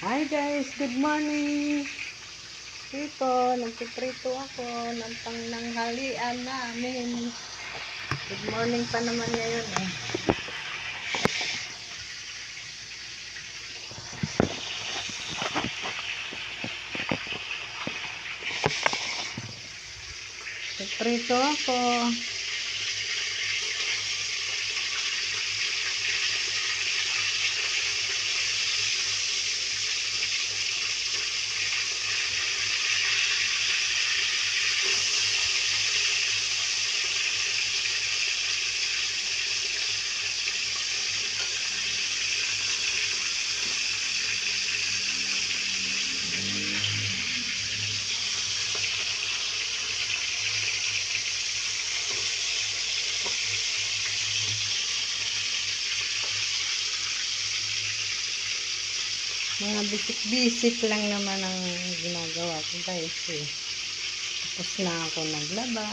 Hi guys, good morning. Ito, nagpiprito ako ng pananghalian namin. Good morning pa naman ngayon eh. Nagprito ako. Mga bisik-bisik lang naman ang ginagawa ko guys eh. Tapos na ako naglaba.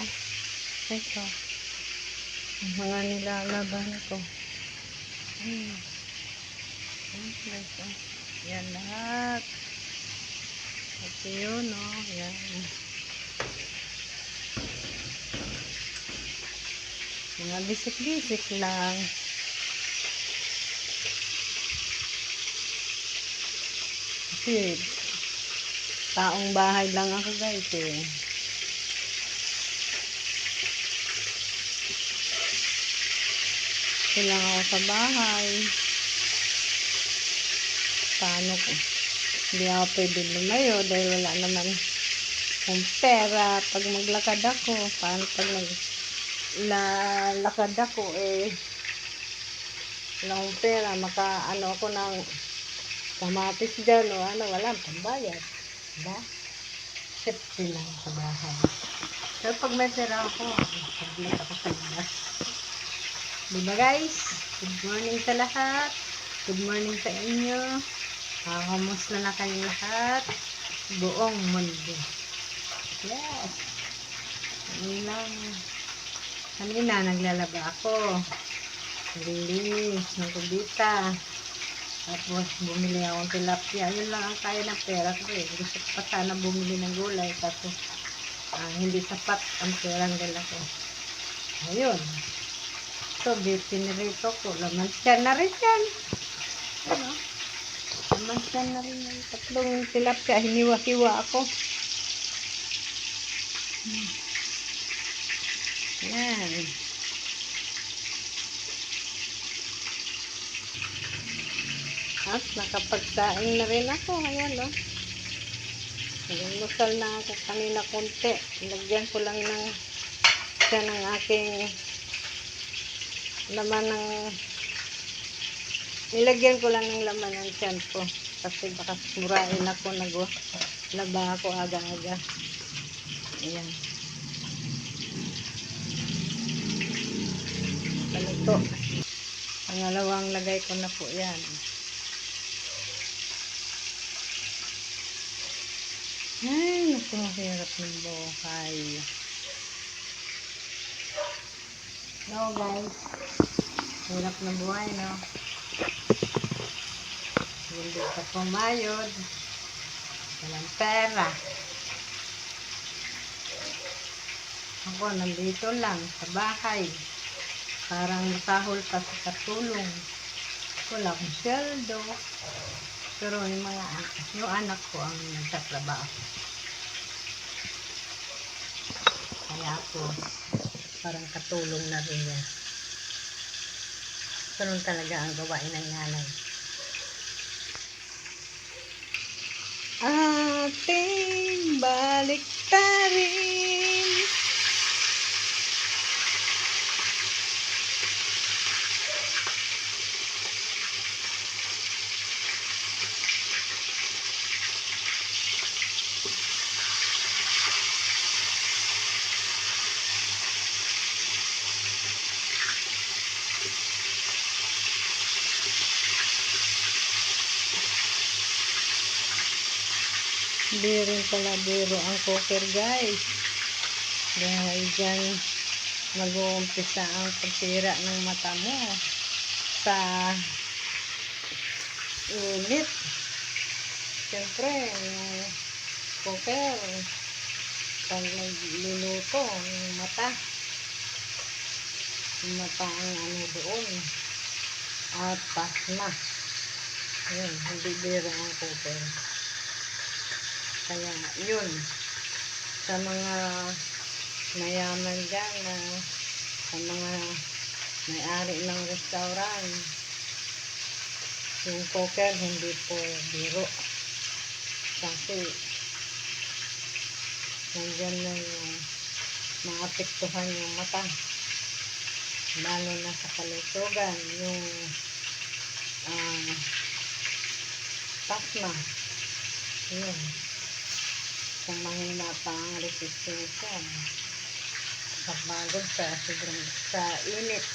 Ito. Mga nilalaban ko. Yan lahat. At yun o. Yan. Mga bisik-bisik lang. Kasi taong bahay lang ako guys eh. Silang ako sa bahay. Paano ko? Hindi ako pwede lumayo dahil wala naman kung pera. Pag maglakad ako, paano pag naglalakad ako eh wala akong pera, maka-ano ako ng kamatis dyan o ano, wala pambayad. Diba? Safety lang sa bahay. Pero pag may pera ako, paglit ako sa labas. Diba guys? Good morning sa lahat. Good morning sa inyo. Kamusta na kayo lahat? Buong mundo. Yes. Yun lang. Kanina naglalaba ako. Nalilinis ng kubita. Tapos bumili akong tilapia. Yun lang ang kaya ng pera ko eh. Gusto ko pa sana bumili ng gulay. Kasi hindi sapat ang perang dala ko. Ayun. So, pinirito ko. Laman siya na rin yan. Ano? Laman siya na rin yan. Tatlong tilapia. Hiniwa-hiwa ako. Yan. At nakapagsaing na rin ako. Ayan o. Nagmusal na ako kanina konti. Lagyan ko lang ng siya ng aking laman ng nilagyan ko lang ng laman ng tiyan ko. Kasi baka murain ako naglaba ako aga-aga. Ayan. Paluto. Pangalawang lagay ko na po yan. Ay, naku, hirap ng buhay. No guys, hirap ng buhay, no? Hindi ka pumayod. Walang pera. Ako, nandito lang sa bahay. Parang nasahol pa sa katulong. Wala akong sweldo. Pero yung anak ko ang nagtatrabaho. Kaya ako, parang katulong na rin yan. Ganun talaga ang gawain ng nanay. Ating baliktarin. Hindi rin pala biro ang cooker guys. Dahil dyan mag-uumpisa ang pagsira ng mata mo sa init. siyempre, yung cooker, pag nagluluto, yung mata ang ano doon, at pasma. Yun, hindi biro ang cooker. Kaya, yun, sa mga mayaman dyan na sa mga may-ari ng restaurant, yung cooker hindi po biro. Kasi, nandyan na yung maapektuhan yung mata. Lalo na sa kalusugan, yung pasma. Yun. Kung mahina pa ang resistensya sa pagod sa init.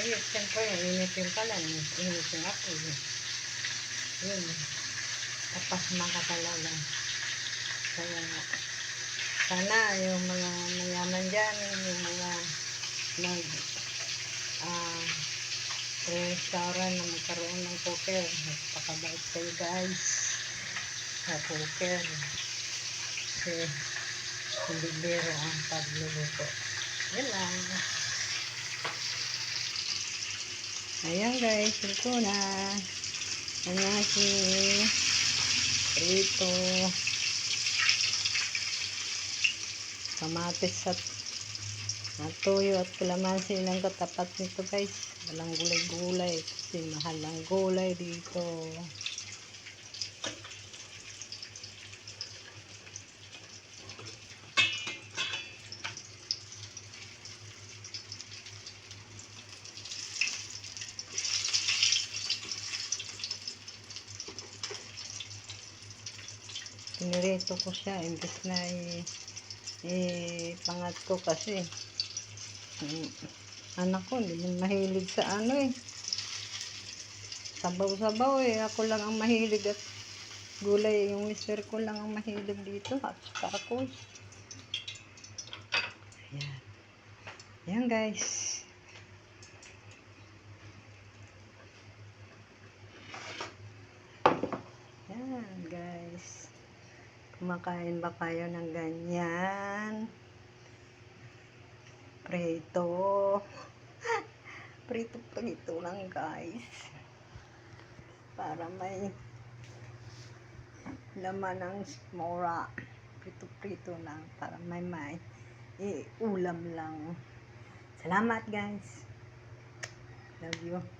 Init, siyempre, init yung kalan, init yung ako. Yun. Kapasma ka talaga. Kaya, sana yung mga mayaman dyan, yung mga restaurant na magkaroon ng cooker. Magpakabait kayo guys sa cooker. Kasi hindi biro ang pagluluto. Yan lang. Ayan guys, ito na. Ayan si prito. Kamatis at tuyo at kalamansi lang katapat nito guys. Walang gulay-gulay kasi mahal ang gulay dito. Pinirito ko siya imbes na pangat ko kasi anak ko hindi man mahilig sa ano sabaw-sabaw ako lang ang mahilig at gulay yung mister ko lang ang mahilig dito at saka ako yan guys. Yan guys, kumakain ba kayo ng ganyan prito prito lang guys para may laman ng mora. Prito lang para may ulam lang. Salamat guys, love you.